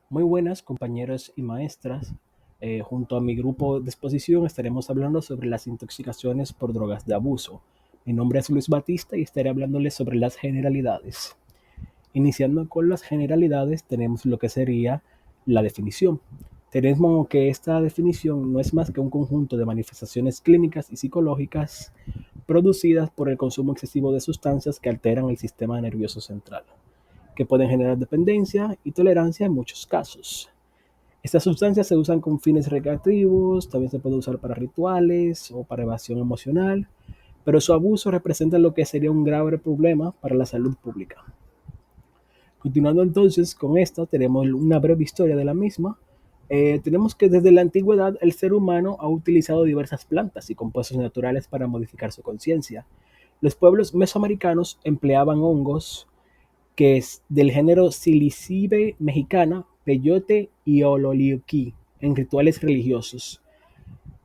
Muy buenas compañeros y maestras. Junto a mi grupo de exposición estaremos hablando sobre las intoxicaciones por drogas de abuso. Mi nombre es Luis Batista y estaré hablándoles sobre las generalidades. Iniciando con las generalidades, tenemos lo que sería la definición. Tenemos que esta definición no es más que un conjunto de manifestaciones clínicas y psicológicas producidas por el consumo excesivo de sustancias que alteran el sistema nervioso central, que pueden generar dependencia y tolerancia en muchos casos. Estas sustancias se usan con fines recreativos, también se puede usar para rituales o para evasión emocional, pero su abuso representa lo que sería un grave problema para la salud pública. Continuando entonces con esta, tenemos una breve historia de la misma. Tenemos que desde la antigüedad el ser humano ha utilizado diversas plantas y compuestos naturales para modificar su conciencia. Los pueblos mesoamericanos empleaban hongos que es del género Psilicibe mexicana, peyote y ololiuqui en rituales religiosos.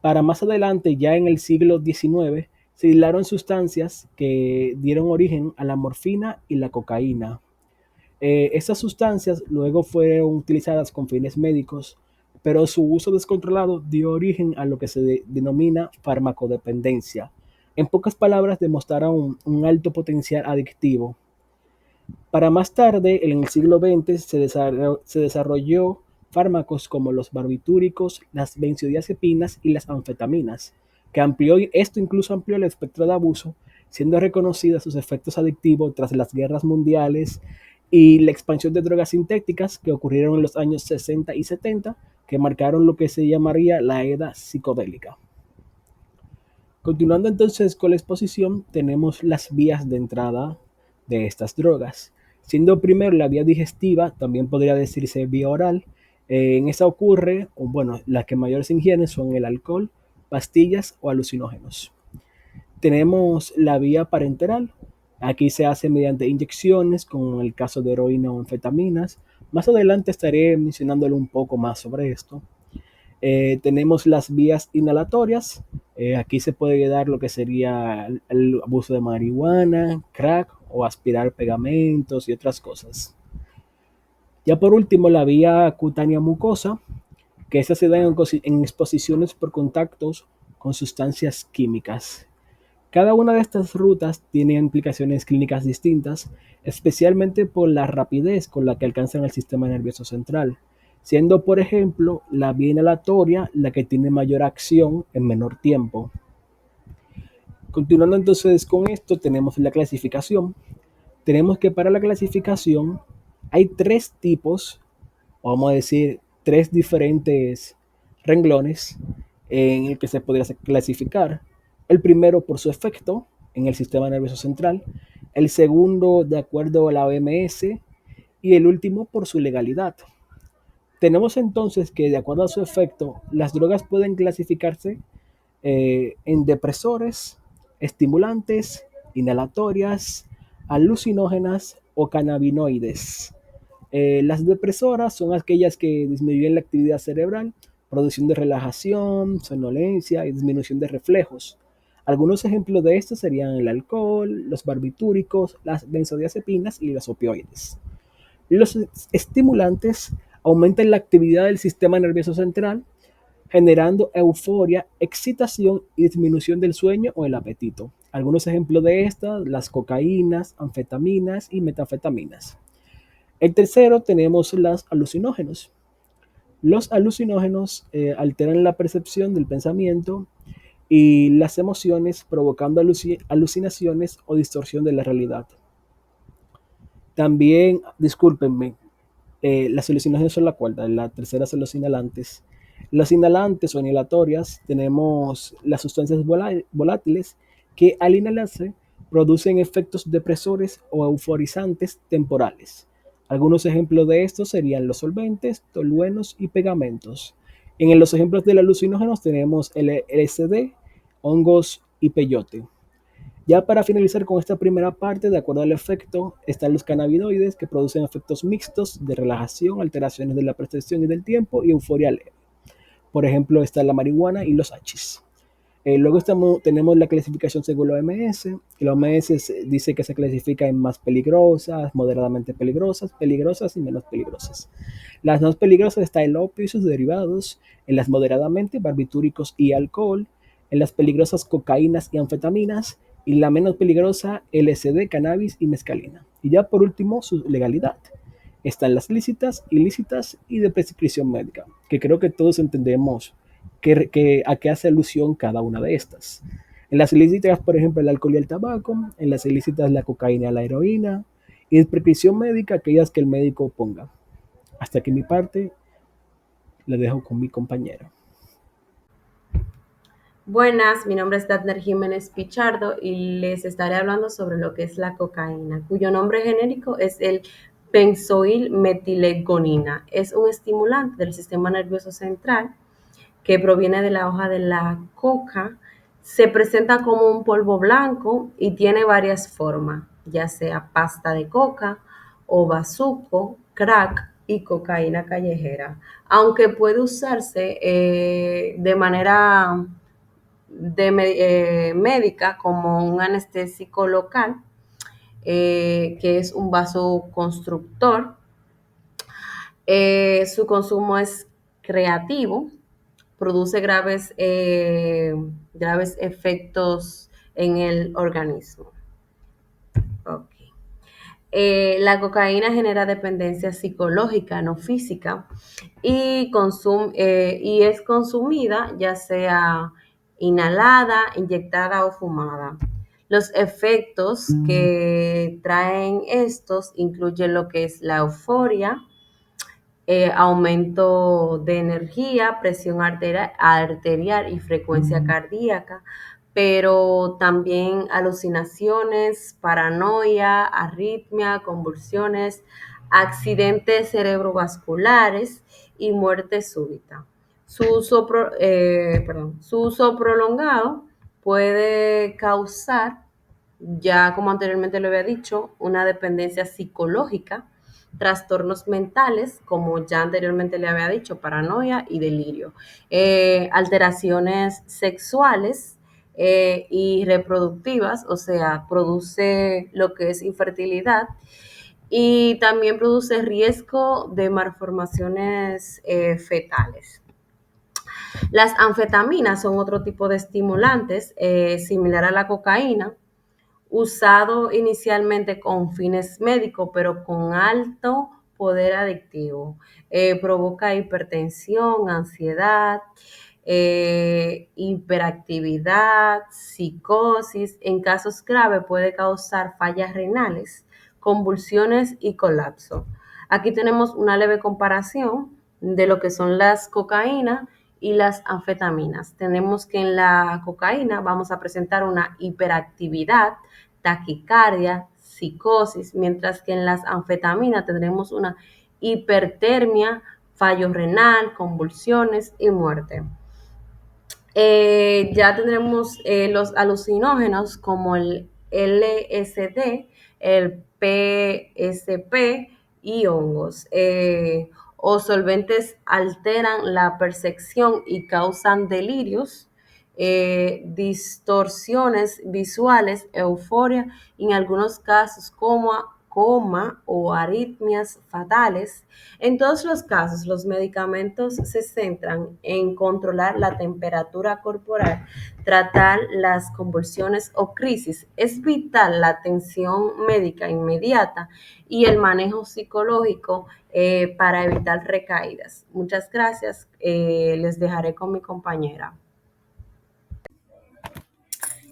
Para más adelante, ya en el siglo XIX, se hilaron sustancias que dieron origen a la morfina y la cocaína. Estas sustancias luego fueron utilizadas con fines médicos, pero su uso descontrolado dio origen a lo que se denomina farmacodependencia. En pocas palabras, demostraron un alto potencial adictivo. Para más tarde, en el siglo XX, se desarrolló fármacos como los barbitúricos, las benzodiazepinas y las anfetaminas, que esto incluso amplió el espectro de abuso, siendo reconocidos sus efectos adictivos tras las guerras mundiales y la expansión de drogas sintéticas que ocurrieron en los años 60 y 70, que marcaron lo que se llamaría la era psicodélica. Continuando entonces con la exposición, tenemos las vías de entrada de estas drogas. Siendo primero la vía digestiva, también podría decirse vía oral. En esa ocurre, o bueno, las que mayor se ingieren son el alcohol, pastillas o alucinógenos. Tenemos la vía parenteral. Aquí se hace mediante inyecciones, como en el caso de heroína o anfetaminas. Más adelante estaré mencionándole un poco más sobre esto. Tenemos las vías inhalatorias. Aquí se puede dar lo que sería el abuso de marihuana, crack o aspirar pegamentos y otras cosas. Ya por último, la vía cutánea mucosa, que esta se da en exposiciones por contactos con sustancias químicas. Cada una de estas rutas tiene implicaciones clínicas distintas, especialmente por la rapidez con la que alcanzan el sistema nervioso central, siendo, por ejemplo, la vía inhalatoria la que tiene mayor acción en menor tiempo. Continuando entonces con esto, tenemos la clasificación. Tenemos que para la clasificación hay tres tipos, vamos a decir, tres diferentes renglones en el que se podría clasificar. El primero por su efecto en el sistema nervioso central, el segundo de acuerdo a la OMS y el último por su legalidad. Tenemos entonces que de acuerdo a su efecto, las drogas pueden clasificarse en depresores, estimulantes, inhalatorias, alucinógenas o cannabinoides. Las depresoras son aquellas que disminuyen la actividad cerebral, producción de relajación, somnolencia y disminución de reflejos. Algunos ejemplos de estos serían el alcohol, los barbitúricos, las benzodiazepinas y los opioides. Los estimulantes aumentan la actividad del sistema nervioso central, generando euforia, excitación y disminución del sueño o el apetito. Algunos ejemplos de estas, las cocaínas, anfetaminas y metanfetaminas. El tercero tenemos los alucinógenos. Los alucinógenos alteran la percepción del pensamiento y las emociones, provocando alucinaciones o distorsión de la realidad. También, discúlpenme, las alucinógenas son la cuarta, la tercera son los inhalantes. Los inhalantes o inhalatorias tenemos las sustancias volátiles que al inhalarse producen efectos depresores o euforizantes temporales. Algunos ejemplos de estos serían los solventes, toluenos y pegamentos. En los ejemplos de los alucinógenos tenemos el LSD, hongos y peyote. Ya para finalizar con esta primera parte, de acuerdo al efecto, están los cannabinoides que producen efectos mixtos de relajación, alteraciones de la percepción y del tiempo y euforia leve. Por ejemplo, está la marihuana y los hachís. Luego tenemos la clasificación según la OMS, que la OMS dice que se clasifica en más peligrosas, moderadamente peligrosas y menos peligrosas. Las más peligrosas está el opio y sus derivados, en las moderadamente barbitúricos y alcohol, en las peligrosas cocaínas y anfetaminas, y la menos peligrosa LSD, cannabis y mescalina. Y ya por último, su legalidad. Están las lícitas, ilícitas y de prescripción médica, que creo que todos entendemos a qué hace alusión cada una de estas. En las ilícitas, por ejemplo, el alcohol y el tabaco, en las ilícitas la cocaína y la heroína, y en prescripción médica aquellas que el médico ponga. Hasta aquí mi parte, la dejo con mi compañero. Buenas, mi nombre es Datner Jiménez Pichardo y les estaré hablando sobre lo que es la cocaína, cuyo nombre genérico es el benzoil metilegonina. Es un estimulante del sistema nervioso central que proviene de la hoja de la coca. Se presenta como un polvo blanco y tiene varias formas, ya sea pasta de coca o bazuco, crack y cocaína callejera, aunque puede usarse de manera médica como un anestésico local, que es un vasoconstructor. Su consumo es creativo, produce graves efectos en el organismo. Okay. La cocaína genera dependencia psicológica, no física, y es consumida ya sea inhalada, inyectada o fumada. Los efectos que traen estos incluyen lo que es la euforia, aumento de energía, presión arterial y frecuencia cardíaca, pero también alucinaciones, paranoia, arritmia, convulsiones, accidentes cerebrovasculares y muerte súbita. Su uso prolongado puede causar, ya como anteriormente lo había dicho, una dependencia psicológica, trastornos mentales, como ya anteriormente le había dicho, paranoia y delirio, alteraciones sexuales y reproductivas, o sea, produce lo que es infertilidad y también produce riesgo de malformaciones fetales. Las anfetaminas son otro tipo de estimulantes similar a la cocaína, usado inicialmente con fines médicos, pero con alto poder adictivo. Provoca hipertensión, ansiedad, hiperactividad, psicosis. En casos graves puede causar fallas renales, convulsiones y colapso. Aquí tenemos una leve comparación de lo que son las cocaínas y las anfetaminas. Tenemos que en la cocaína vamos a presentar una hiperactividad, taquicardia, psicosis, mientras que en las anfetaminas tendremos una hipertermia, fallo renal, convulsiones y muerte. Ya tendremos los alucinógenos como el LSD, el PSP y hongos. O solventes alteran la percepción y causan delirios, distorsiones visuales, euforia y en algunos casos coma o arritmias fatales. En todos los casos, los medicamentos se centran en controlar la temperatura corporal, tratar las convulsiones o crisis. Es vital la atención médica inmediata y el manejo psicológico para evitar recaídas. Muchas gracias. Les dejaré con mi compañera.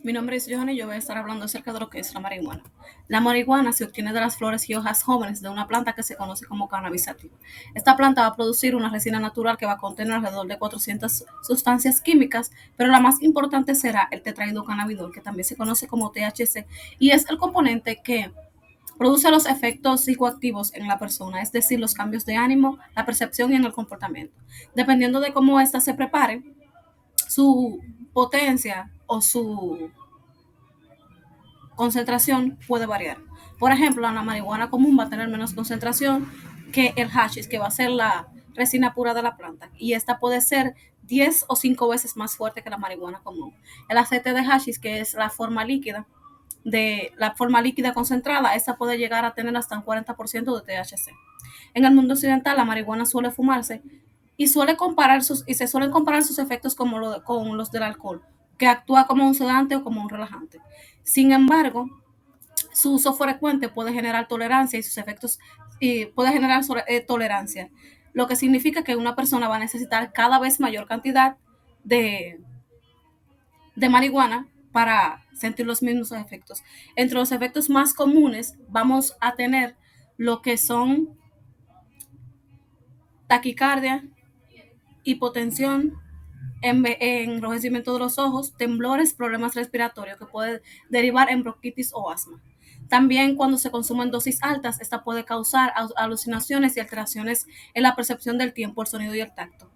Mi nombre es Johanna y yo voy a estar hablando acerca de lo que es la marihuana. La marihuana se obtiene de las flores y hojas jóvenes de una planta que se conoce como cannabis sativa. Esta planta va a producir una resina natural que va a contener alrededor de 400 sustancias químicas, pero la más importante será el tetrahidrocannabinol, que también se conoce como THC, y es el componente que produce los efectos psicoactivos en la persona, es decir, los cambios de ánimo, la percepción y en el comportamiento. Dependiendo de cómo ésta se prepare, su potencia o su concentración puede variar. Por ejemplo, la marihuana común va a tener menos concentración que el hashish, que va a ser la resina pura de la planta y esta puede ser 10 o 5 veces más fuerte que la marihuana común. El aceite de hashish, que es la forma líquida concentrada, esta puede llegar a tener hasta un 40% de THC. En el mundo occidental, la marihuana suele fumarse y se suelen comparar sus efectos con los del alcohol, que actúa como un sedante o como un relajante. Sin embargo, su uso frecuente puede generar tolerancia y sus efectos puede generar tolerancia, lo que significa que una persona va a necesitar cada vez mayor cantidad de, de marihuana para sentir los mismos efectos. Entre los efectos más comunes vamos a tener lo que son taquicardia, hipotensión, enrojecimiento de los ojos, temblores, problemas respiratorios que puede derivar en bronquitis o asma. También cuando se consumen dosis altas, esta puede causar alucinaciones y alteraciones en la percepción del tiempo, el sonido y el tacto.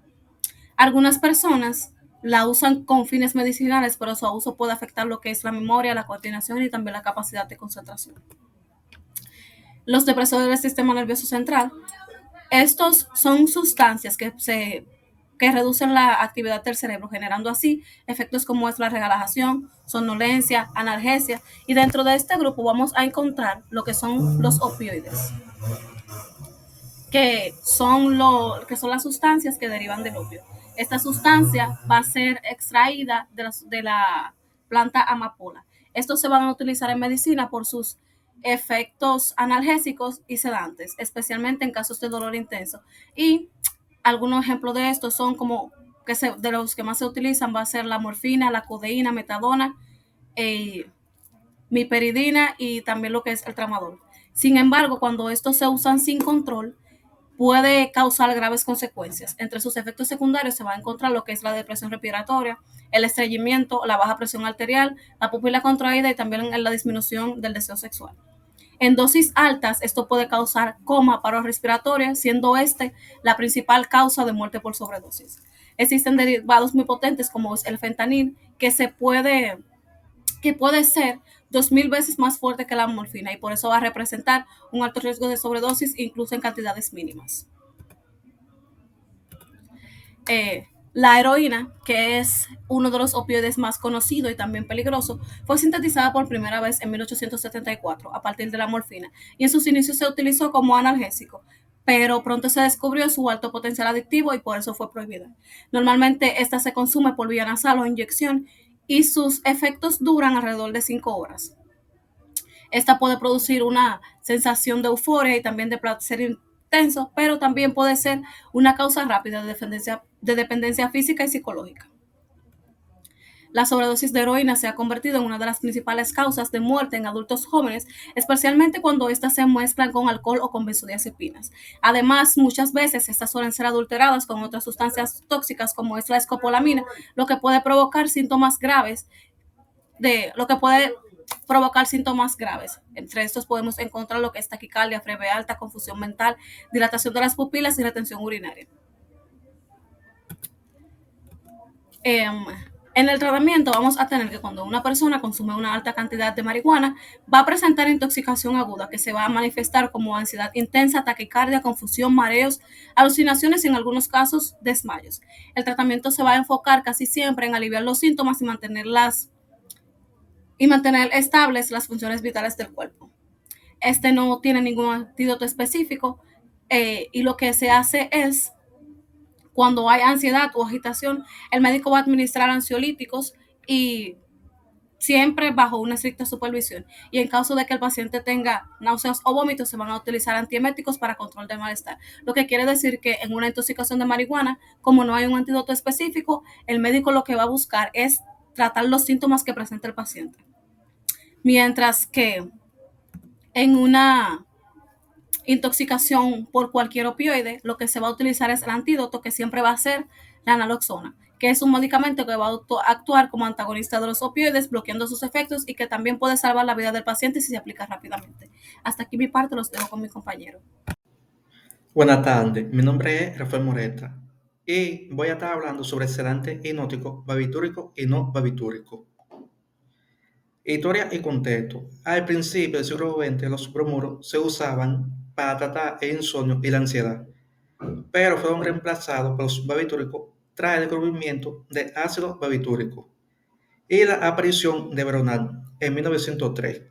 Algunas personas la usan con fines medicinales, pero su uso puede afectar lo que es la memoria, la coordinación y también la capacidad de concentración. Los depresores del sistema nervioso central. Estos son sustancias que reducen la actividad del cerebro, generando así efectos como es la relajación, somnolencia, analgesia. Y dentro de este grupo vamos a encontrar lo que son los opioides, que son las sustancias que derivan del opio. Esta sustancia va a ser extraída de la planta amapola. Estos se van a utilizar en medicina por sus efectos analgésicos y sedantes, especialmente en casos de dolor intenso. Y algunos ejemplos de estos son como de los que más se utilizan va a ser la morfina, la codeína, metadona, miperidina y también lo que es el tramadol. Sin embargo, cuando estos se usan sin control, puede causar graves consecuencias. Entre sus efectos secundarios se va a encontrar lo que es la depresión respiratoria, el estreñimiento, la baja presión arterial, la pupila contraída y también la disminución del deseo sexual. En dosis altas, esto puede causar coma, paro respiratorio, siendo la principal causa de muerte por sobredosis. Existen derivados muy potentes como es el fentanil, que puede ser 2000 veces más fuerte que la morfina y por eso va a representar un alto riesgo de sobredosis incluso en cantidades mínimas. La heroína, que es uno de los opioides más conocidos y también peligroso, fue sintetizada por primera vez en 1874 a partir de la morfina y en sus inicios se utilizó como analgésico, pero pronto se descubrió su alto potencial adictivo y por eso fue prohibida. Normalmente esta se consume por vía nasal o inyección y sus efectos duran alrededor de 5 horas. Esta puede producir una sensación de euforia y también de placer intenso, pero también puede ser una causa rápida de dependencia física y psicológica. La sobredosis de heroína se ha convertido en una de las principales causas de muerte en adultos jóvenes, especialmente cuando estas se mezclan con alcohol o con benzodiazepinas. Además, muchas veces estas suelen ser adulteradas con otras sustancias tóxicas como es la escopolamina, lo que puede provocar síntomas graves. Entre estos podemos encontrar lo que es taquicardia, fiebre alta, confusión mental, dilatación de las pupilas y retención urinaria. En el tratamiento vamos a tener que cuando una persona consume una alta cantidad de marihuana, va a presentar intoxicación aguda que se va a manifestar como ansiedad intensa, taquicardia, confusión, mareos, alucinaciones y en algunos casos desmayos. El tratamiento se va a enfocar casi siempre en aliviar los síntomas y mantener estables las funciones vitales del cuerpo. Este no tiene ningún antídoto específico y lo que se hace es, cuando hay ansiedad o agitación, el médico va a administrar ansiolíticos y siempre bajo una estricta supervisión. Y en caso de que el paciente tenga náuseas o vómitos, se van a utilizar antieméticos para control de malestar. Lo que quiere decir que en una intoxicación de marihuana, como no hay un antídoto específico, el médico lo que va a buscar es tratar los síntomas que presenta el paciente. Mientras que en una intoxicación por cualquier opioide, lo que se va a utilizar es el antídoto, que siempre va a ser la naloxona, que es un medicamento que va a actuar como antagonista de los opioides, bloqueando sus efectos y que también puede salvar la vida del paciente si se aplica rápidamente. Hasta aquí mi parte, los dejo con mi compañero. Buenas tardes, mi nombre es Rafael Moreta y voy a estar hablando sobre sedante hipnótico, barbitúrico y no barbitúrico. Historia y contexto. Al principio del siglo XX, los bromuro se usaban para tratar el insomnio y la ansiedad. pero fueron reemplazados por los barbitúricos tras el descubrimiento de ácido barbitúrico y la aparición de Veronal en 1903.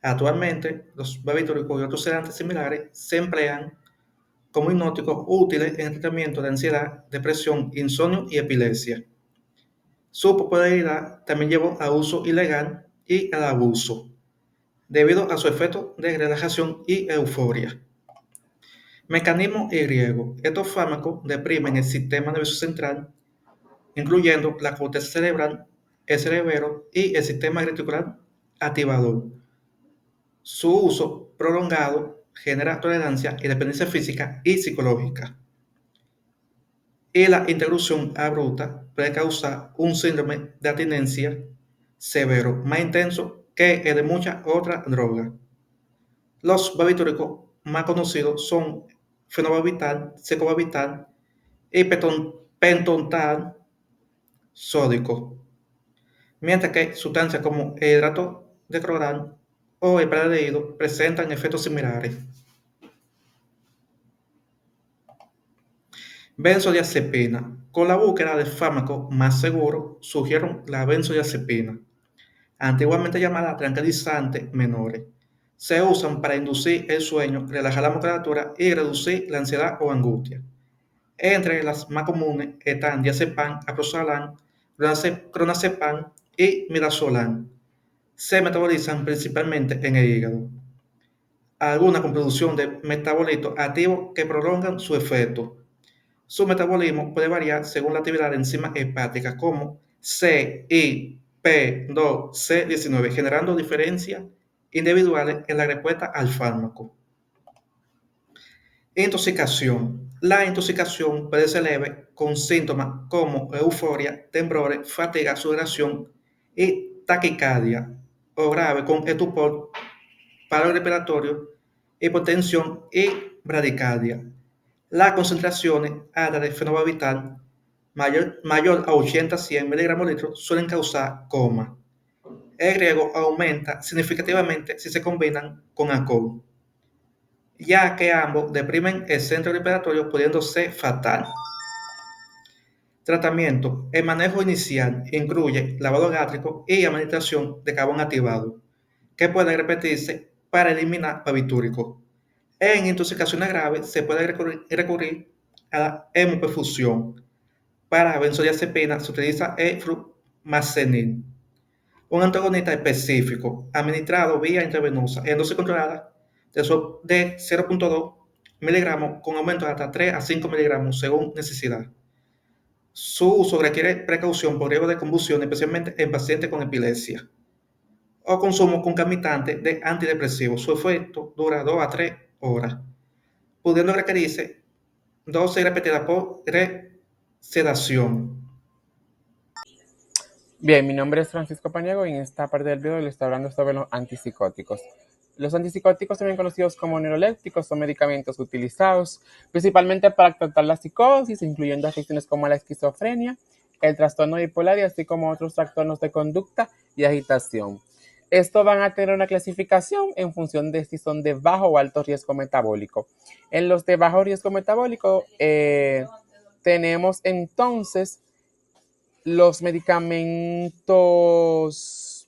Actualmente, los barbitúricos y otros sedantes similares se emplean como hipnóticos útiles en el tratamiento de ansiedad, depresión, insomnio y epilepsia. Su popularidad también llevó a uso ilegal y al abuso, debido a su efecto de relajación y euforia. Mecanismo y riesgo. Estos fármacos deprimen el sistema nervioso central, incluyendo la corteza cerebral, el cerebelo y el sistema reticular activador. Su uso prolongado genera tolerancia y dependencia física y psicológica. Y la interrupción abrupta puede causar un síndrome de abstinencia severo, más intenso que el de muchas otras drogas. Los barbitúricos más conocidos son fenobarbital, secobarbital y pentotal sódico, mientras que sustancias como el hidrato de cloruro o el paradehído presentan efectos similares. Benzodiazepina. Con la búsqueda de fármacos más seguros, surgieron la benzodiazepina, antiguamente llamada tranquilizantes menores. Se usan para inducir el sueño, relajar la musculatura y reducir la ansiedad o angustia. Entre las más comunes están diazepam, aproxalam, clonazepam y midazolam. Se metabolizan principalmente en el hígado. Algunas con producción de metabolitos activos que prolongan su efecto. Su metabolismo puede variar según la actividad de enzimas hepáticas como CYP2C19, generando diferencias individuales en la respuesta al fármaco. Intoxicación. La intoxicación puede ser leve con síntomas como euforia, temblores, fatiga, sudoración y taquicardia, o grave con estupor, paro respiratorio, hipotensión y bradicardia. Las concentraciones altas de fenobarbital mayor a 80-100 mg/litro suelen causar coma. El riesgo aumenta significativamente si se combinan con alcohol, ya que ambos deprimen el centro respiratorio, pudiendo ser fatal. Tratamiento. El manejo inicial incluye lavado gástrico y administración de carbón activado, que puede repetirse para eliminar barbitúricos. En intoxicaciones graves se puede recurrir a la hemoperfusión. Para benzodiazepina se utiliza el flumazenil, un antagonista específico administrado vía intravenosa en dosis controlada de 0.2 miligramos con aumento de hasta 3 a 5 miligramos según necesidad. Su uso requiere precaución por riesgo de convulsión, especialmente en pacientes con epilepsia, o consumo concomitante de antidepresivos. Su efecto dura 2 a 3 horas, pudiendo requerirse dosis repetidas por sedación. Bien, mi nombre es Francisco Paniagua y en esta parte del video les estoy hablando sobre los antipsicóticos. Los antipsicóticos, también conocidos como neurolépticos, son medicamentos utilizados principalmente para tratar la psicosis, incluyendo afecciones como la esquizofrenia, el trastorno bipolar y así como otros trastornos de conducta y agitación. Estos van a tener una clasificación en función de si son de bajo o alto riesgo metabólico. En los de bajo riesgo metabólico tenemos entonces los medicamentos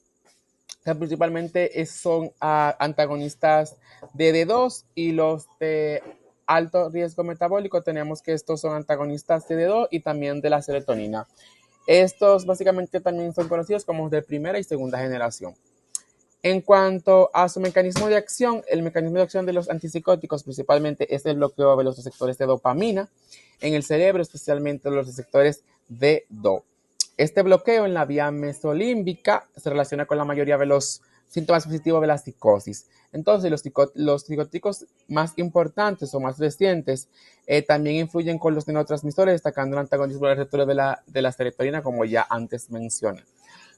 principalmente son antagonistas de D2 y los de alto riesgo metabólico tenemos que estos son antagonistas de D2 y también de la serotonina. Estos básicamente también son conocidos como de primera y segunda generación. En cuanto a su mecanismo de acción, el mecanismo de acción de los antipsicóticos principalmente es el bloqueo de los receptores de dopamina en el cerebro, especialmente los receptores D2. Este bloqueo en la vía mesolímbica se relaciona con la mayoría de los síntomas positivos de la psicosis. Entonces, los psicóticos más importantes o más recientes también influyen con los neurotransmisores, destacando el antagonismo del receptor de la serotonina, como ya antes mencioné.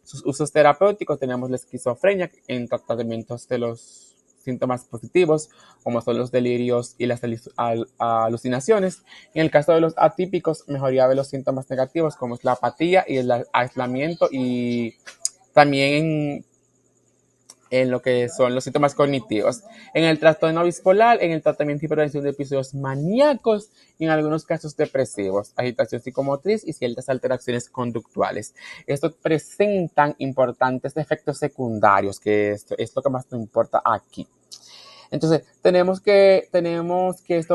Sus usos terapéuticos tenemos la esquizofrenia en tratamientos de los síntomas positivos, como son los delirios y las alucinaciones. En el caso de los atípicos, mejoría de los síntomas negativos, como es la apatía y el aislamiento, y también en lo que son los síntomas cognitivos, en el trastorno bipolar, en el tratamiento y prevención de episodios maníacos y en algunos casos depresivos, agitación psicomotriz y ciertas alteraciones conductuales. Estos presentan importantes efectos secundarios, que esto es lo que más nos importa aquí. Entonces, tenemos que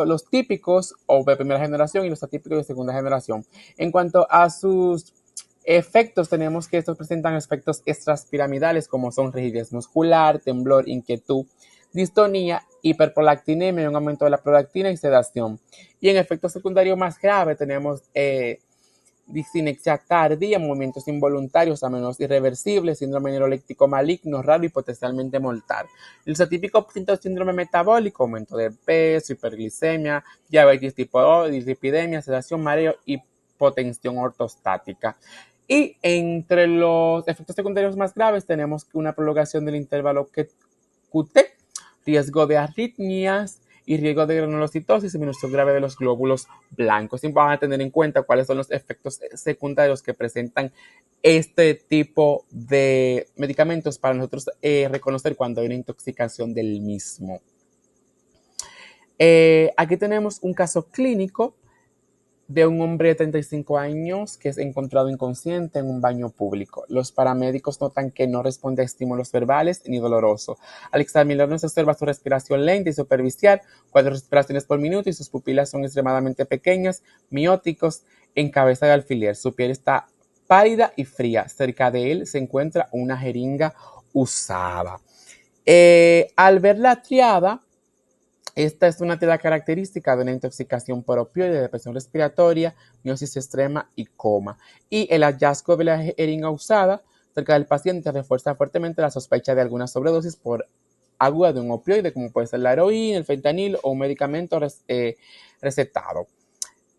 los típicos o de primera generación y los atípicos de segunda generación. En cuanto a sus efectos, tenemos que estos presentan efectos extrapiramidales como son rigidez muscular, temblor, inquietud, distonía, hiperprolactinemia, un aumento de la prolactina y sedación. Y en efectos secundarios más graves tenemos disinexia tardía, movimientos involuntarios a menos irreversibles, síndrome neuroléptico maligno, raro y potencialmente mortal. Los atípicos síndrome metabólico, aumento de peso, hiperglicemia, diabetes tipo 2, dislipidemia, sedación, mareo y hipotensión ortostática. Y entre los efectos secundarios más graves tenemos una prolongación del intervalo QT, riesgo de arritmias y riesgo de granulocitosis y disminución grave de los glóbulos blancos. Y van a tener en cuenta cuáles son los efectos secundarios que presentan este tipo de medicamentos para nosotros reconocer cuando hay una intoxicación del mismo. Aquí tenemos un caso clínico de un hombre de 35 años que es encontrado inconsciente en un baño público. Los paramédicos notan que no responde a estímulos verbales ni doloroso. Al examinarlo se observa su respiración lenta y superficial, 4 respiraciones por minuto y sus pupilas son extremadamente pequeñas, mióticos, en cabeza de alfiler. Su piel está pálida y fría. Cerca de él se encuentra una jeringa usada. Al ver la triada, esta es una triada característica de una intoxicación por opioide, depresión respiratoria, miosis extrema y coma. Y el hallazgo de la jeringa usada cerca del paciente refuerza fuertemente la sospecha de alguna sobredosis por agua de un opioide, como puede ser la heroína, el fentanil o un medicamento recetado.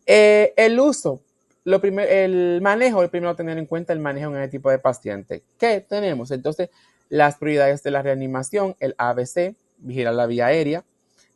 El uso, el manejo, primero tener en cuenta el manejo en este tipo de paciente. ¿Qué tenemos? Entonces, las prioridades de la reanimación, el ABC, vigilar la vía aérea,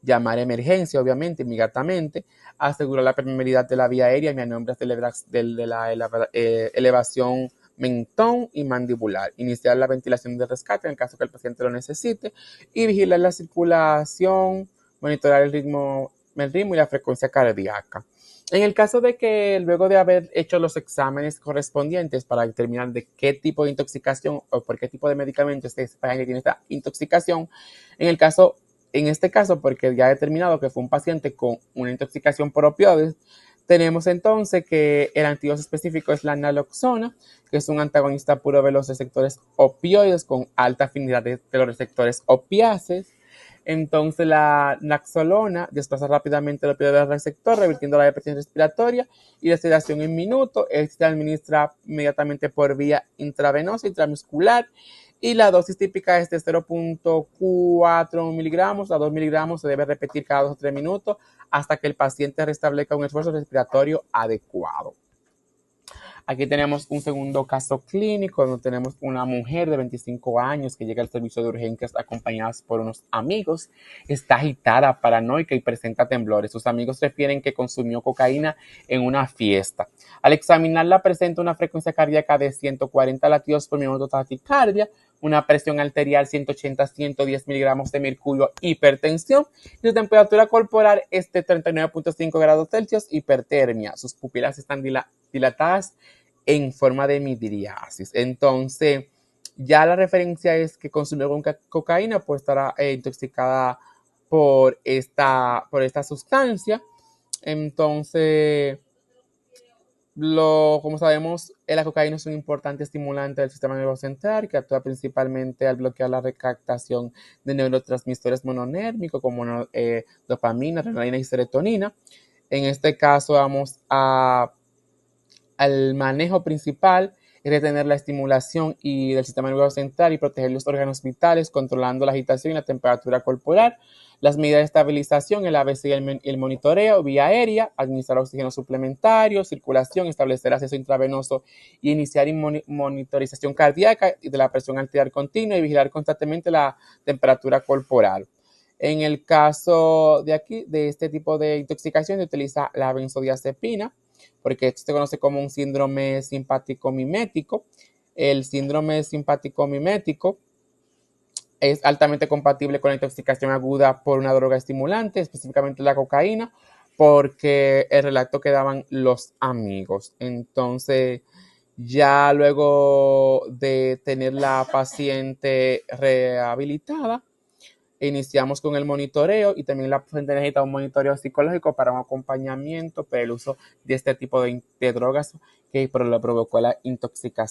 llamar a emergencia, obviamente, inmediatamente, asegurar la permeabilidad de la vía aérea mediante la elevación mentón y mandibular, iniciar la ventilación de rescate en el caso que el paciente lo necesite y vigilar la circulación, monitorar el ritmo y la frecuencia cardíaca. En el caso de que luego de haber hecho los exámenes correspondientes para determinar de qué tipo de intoxicación o por qué tipo de medicamento este paciente tiene esta intoxicación, en este caso, porque ya he determinado que fue un paciente con una intoxicación por opioides, tenemos entonces que el antídoto específico es la naloxona, que es un antagonista puro de los receptores opioides con alta afinidad de los receptores opiáceos. Entonces la naxolona desplaza rápidamente el opioide del receptor, revirtiendo la depresión respiratoria y la sedación en minutos. Se administra inmediatamente por vía intravenosa, intramuscular. Y la dosis típica es de 0.4 miligramos a 2 miligramos. Se debe repetir cada 2 o 3 minutos hasta que el paciente restablezca un esfuerzo respiratorio adecuado. Aquí tenemos un segundo caso clínico donde tenemos una mujer de 25 años que llega al servicio de urgencias acompañada por unos amigos. Está agitada, paranoica y presenta temblores. Sus amigos refieren que consumió cocaína en una fiesta. Al examinarla presenta una frecuencia cardíaca de 140 latidos por minuto, taquicardia, una presión arterial 180-110 miligramos de mercurio, hipertensión y su temperatura corporal es de 39.5 grados Celsius, hipertermia. Sus pupilas están dilatadas en forma de midriasis. Entonces, ya la referencia es que consumió cocaína, pues estará intoxicada por esta sustancia. Entonces, como sabemos, la cocaína es un importante estimulante del sistema nervioso central que actúa principalmente al bloquear la recaptación de neurotransmisores mononérmicos como dopamina, adrenalina y serotonina. En este caso vamos al manejo principal es retener la estimulación del sistema nervioso central y proteger los órganos vitales, controlando la agitación y la temperatura corporal. Las medidas de estabilización, el ABC y el monitoreo, vía aérea, administrar oxígeno suplementario, circulación, establecer acceso intravenoso y iniciar monitorización cardíaca y de la presión arterial continua y vigilar constantemente la temperatura corporal. En el caso de este tipo de intoxicación, se utiliza la benzodiazepina, porque esto se conoce como un síndrome simpático mimético. El síndrome simpático mimético es altamente compatible con la intoxicación aguda por una droga estimulante, específicamente la cocaína, porque el relato que daban los amigos. Entonces, ya luego de tener la paciente rehabilitada, iniciamos con el monitoreo y también la paciente necesita un monitoreo psicológico para un acompañamiento para el uso de este tipo de drogas que le provocó la intoxicación.